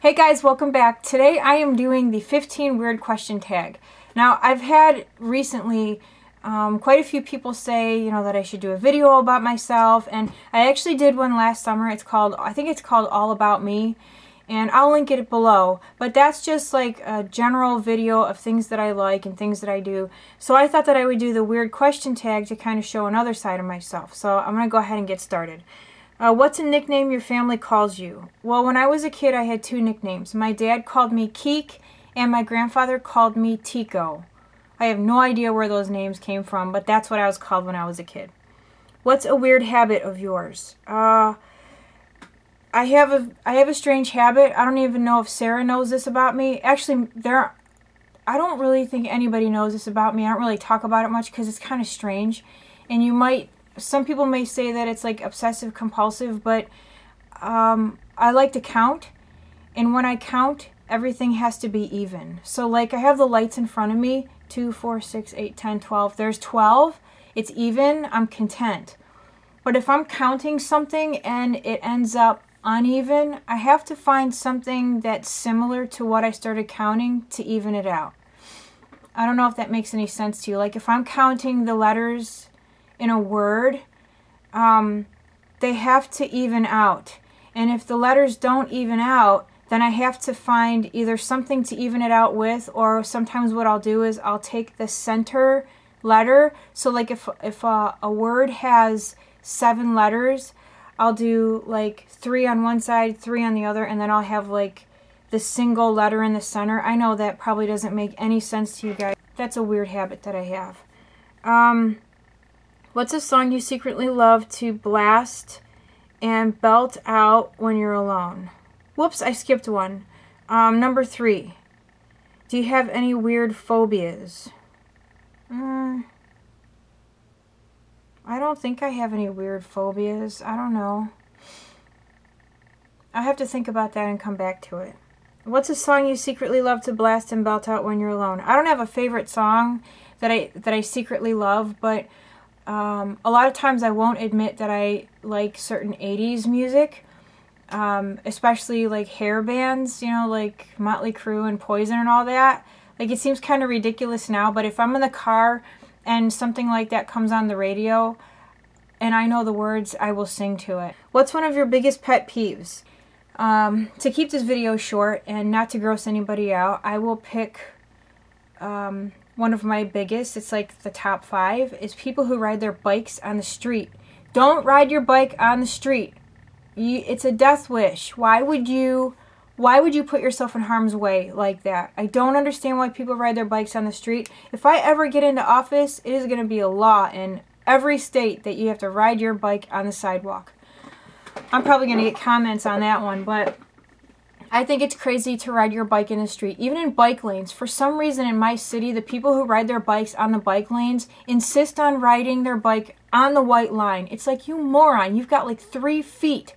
Hey guys, welcome back. Today I am doing the 15 weird question tag. Now I've had recently quite a few people say, that I should do a video about myself, and I actually did one last summer. I think it's called All About Me, and I'll link it below. But that's just like a general video of things that I like and things that I do. So I thought that I would do the weird question tag to kind of show another side of myself. So I'm going to go ahead and get started. What's a nickname your family calls you? Well, when I was a kid, I had two nicknames. My dad called me Keek, and my grandfather called me Tico. I have no idea where those names came from, but that's what I was called when I was a kid. What's a weird habit of yours? I have a strange habit. I don't even know if Sarah knows this about me. Actually, I don't really think anybody knows this about me. I don't really talk about it much because it's kind of strange, and some people may say that it's like obsessive compulsive, but I like to count, and when I count, everything has to be even. So like I have the lights in front of me, 2, 4, 6, 8, 10, 12. There's 12. It's even. I'm content. But if I'm counting something and it ends up uneven, I have to find something that's similar to what I started counting to even it out. I don't know if that makes any sense to you. Like if I'm counting the letters in a word, they have to even out. And if the letters don't even out, then I have to find either something to even it out with, or sometimes what I'll do is I'll take the center letter. So like if a word has 7 letters, I'll do like 3 on one side, 3 on the other, and then I'll have like the single letter in the center. I know that probably doesn't make any sense to you guys. That's a weird habit that I have. What's a song you secretly love to blast and belt out when you're alone? Whoops, I skipped one. Number 3. Do you have any weird phobias? I don't think I have any weird phobias. I don't know. I'll have to think about that and come back to it. What's a song you secretly love to blast and belt out when you're alone? I don't have a favorite song that I secretly love, but a lot of times I won't admit that I like certain 80s music, especially like hair bands, like Motley Crue and Poison and all that. Like it seems kind of ridiculous now, but if I'm in the car and something like that comes on the radio and I know the words, I will sing to it. What's one of your biggest pet peeves? To keep this video short and not to gross anybody out, I will pick one of my biggest. It's like the top 5 is people who ride their bikes on the street. Don't ride your bike on the street. It's a death wish. Why would you put yourself in harm's way like that? I don't understand why people ride their bikes on the street. If I ever get into office, it is going to be a law in every state that you have to ride your bike on the sidewalk. I'm probably going to get comments on that one, but I think it's crazy to ride your bike in the street, even in bike lanes. For some reason in my city, the people who ride their bikes on the bike lanes insist on riding their bike on the white line. It's like, you moron, you've got like 3 feet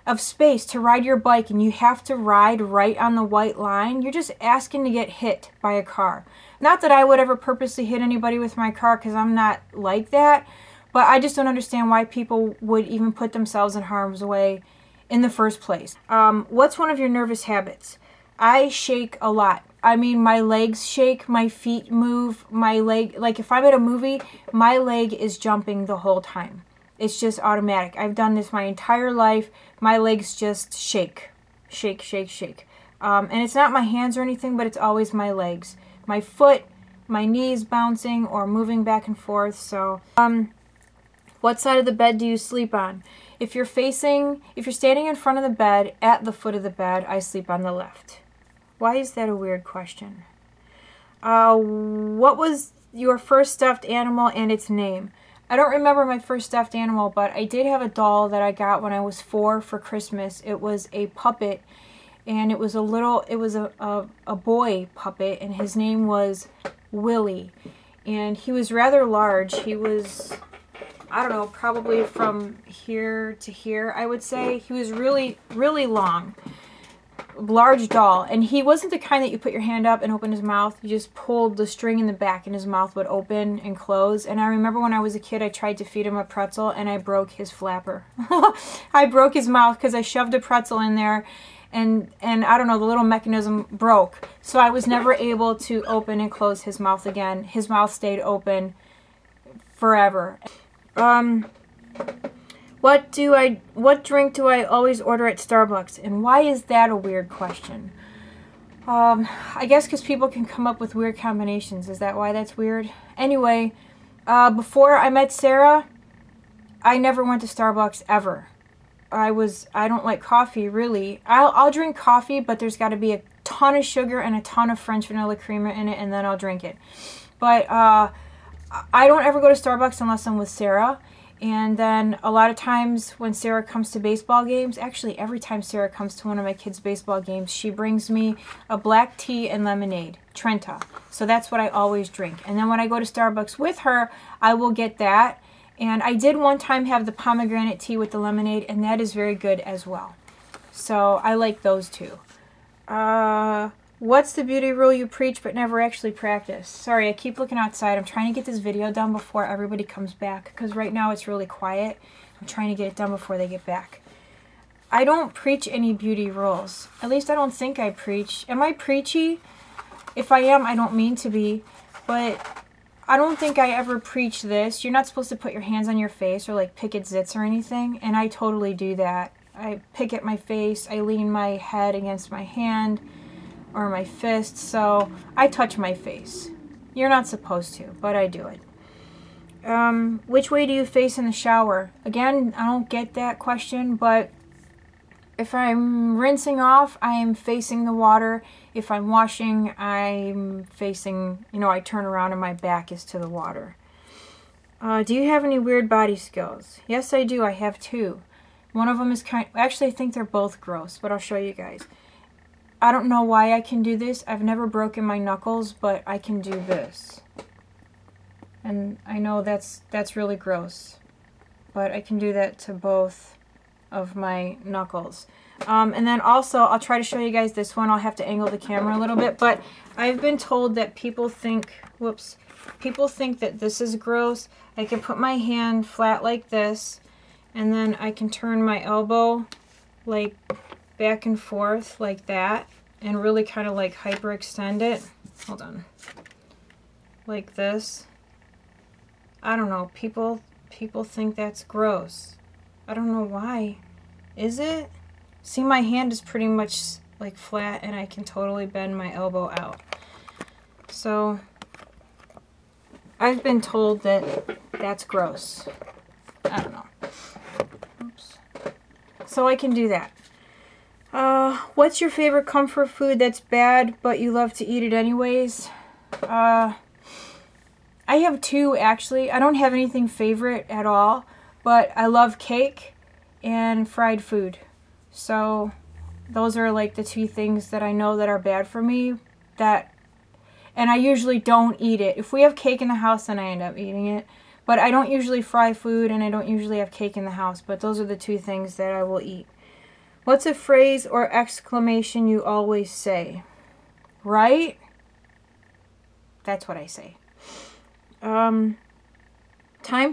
of space to ride your bike and you have to ride right on the white line. You're just asking to get hit by a car. Not that I would ever purposely hit anybody with my car, because I'm not like that, but I just don't understand why people would even put themselves in harm's way in the first place. What's one of your nervous habits? I shake a lot. I mean, my legs shake, my feet move, like if I'm at a movie, my leg is jumping the whole time. It's just automatic. I've done this my entire life. My legs just shake. Shake, shake, shake. And it's not my hands or anything, but it's always my legs. My foot, my knees bouncing or moving back and forth. So, what side of the bed do you sleep on? If you're standing in front of the bed, at the foot of the bed, I sleep on the left. Why is that a weird question? What was your first stuffed animal and its name? I don't remember my first stuffed animal, but I did have a doll that I got when I was 4 for Christmas. It was a puppet, and it was a boy puppet, and his name was Willie. And he was rather large. He was, I don't know, probably from here to here, I would say. He was really, really long. Large doll. And he wasn't the kind that you put your hand up and open his mouth. You just pulled the string in the back and his mouth would open and close. And I remember when I was a kid, I tried to feed him a pretzel and I broke his flapper. I broke his mouth because I shoved a pretzel in there and I don't know, the little mechanism broke. So I was never able to open and close his mouth again. His mouth stayed open forever. What drink do I always order at Starbucks? And why is that a weird question? I guess because people can come up with weird combinations. Is that why that's weird? Anyway, before I met Sarah, I never went to Starbucks ever. I don't like coffee, really. I'll drink coffee, but there's got to be a ton of sugar and a ton of French vanilla creamer in it, and then I'll drink it. But I don't ever go to Starbucks unless I'm with Sarah. And then a lot of times when Sarah comes to baseball games, actually every time Sarah comes to one of my kids' baseball games, she brings me a black tea and lemonade, Trenta. So that's what I always drink. And then when I go to Starbucks with her, I will get that. And I did one time have the pomegranate tea with the lemonade, and that is very good as well. So I like those two. What's the beauty rule you preach but never actually practice? Sorry, I keep looking outside. I'm trying to get this video done before everybody comes back, because right now it's really quiet. I'm trying to get it done before they get back. I don't preach any beauty rules. At least I don't think I preach. Am I preachy? If I am, I don't mean to be. But I don't think I ever preach this. You're not supposed to put your hands on your face or like pick at zits or anything. And I totally do that. I pick at my face. I lean my head against my hand or my fist, so I touch my face. You're not supposed to, but I do it. Which way do you face in the shower? Again, I don't get that question, but if I'm rinsing off, I am facing the water. If I'm washing, I'm facing, I turn around and my back is to the water. Do you have any weird body skills? Yes, I do. I have two. One of them is actually, I think they're both gross, but I'll show you guys. I don't know why I can do this. I've never broken my knuckles, but I can do this. And I know that's really gross, but I can do that to both of my knuckles. And then also, I'll try to show you guys this one. I'll have to angle the camera a little bit, but I've been told that people think that this is gross. I can put my hand flat like this, and then I can turn my elbow like back and forth like that, and really kind of like hyperextend it. Hold on. Like this. I don't know. People think that's gross. I don't know why. Is it? See, my hand is pretty much like flat, and I can totally bend my elbow out. So I've been told that that's gross. I don't know. Oops. So I can do that. What's your favorite comfort food that's bad, but you love to eat it anyways? I have two, actually. I don't have anything favorite at all, but I love cake and fried food. So those are like the two things that I know that are bad for me, and I usually don't eat it. If we have cake in the house, then I end up eating it. But I don't usually fry food, and I don't usually have cake in the house, but those are the two things that I will eat. What's a phrase or exclamation you always say? Right? That's what I say. Time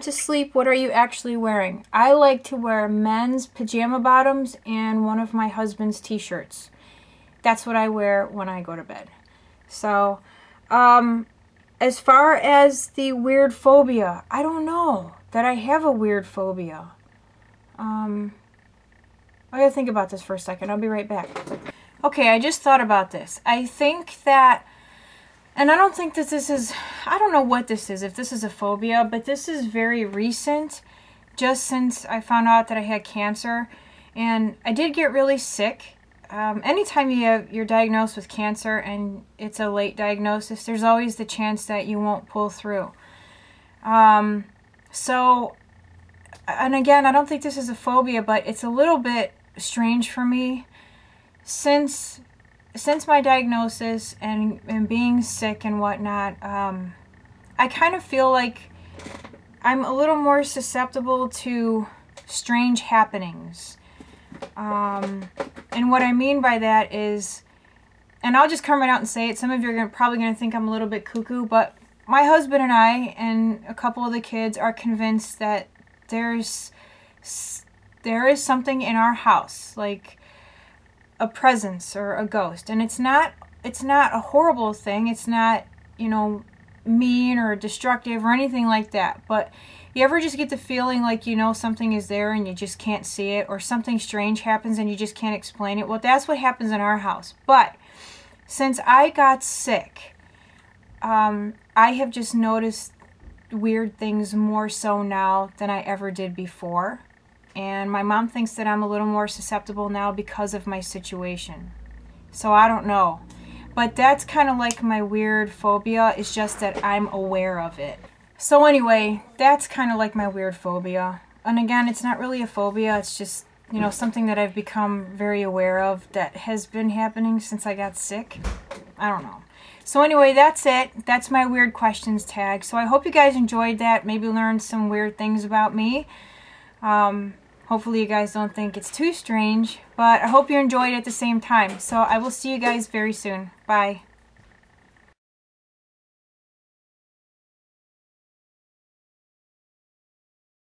to sleep. What are you actually wearing? I like to wear men's pajama bottoms and one of my husband's t-shirts. That's what I wear when I go to bed. So, as far as the weird phobia, I don't know that I have a weird phobia. I gotta think about this for a second. I'll be right back. Okay, I just thought about this. I think that, and I don't think that this is, I don't know what this is, if this is a phobia, but this is very recent, just since I found out that I had cancer. And I did get really sick. Anytime you're diagnosed with cancer and it's a late diagnosis, there's always the chance that you won't pull through. So, and again, I don't think this is a phobia, but it's a little bit strange for me. Since my diagnosis and being sick and whatnot, I kind of feel like I'm a little more susceptible to strange happenings. And what I mean by that is, and I'll just come right out and say it, some of you are probably going to think I'm a little bit cuckoo, but my husband and I and a couple of the kids are convinced that there is something in our house. Like, a presence or a ghost. And it's not a horrible thing. It's not, you know, mean or destructive or anything like that. But you ever just get the feeling like, you know, something is there and you just can't see it, or something strange happens and you just can't explain it? Well, that's what happens in our house. But since I got sick, I have just noticed weird things more so now than I ever did before. And my mom thinks that I'm a little more susceptible now because of my situation. So I don't know. But that's kind of like my weird phobia. It's just that I'm aware of it. So anyway, that's kind of like my weird phobia. And again, it's not really a phobia. It's just, you know, something that I've become very aware of that has been happening since I got sick. I don't know. So anyway, that's it. That's my weird questions tag. So I hope you guys enjoyed that. Maybe learned some weird things about me. Hopefully you guys don't think it's too strange. But I hope you enjoyed it at the same time. So I will see you guys very soon. Bye.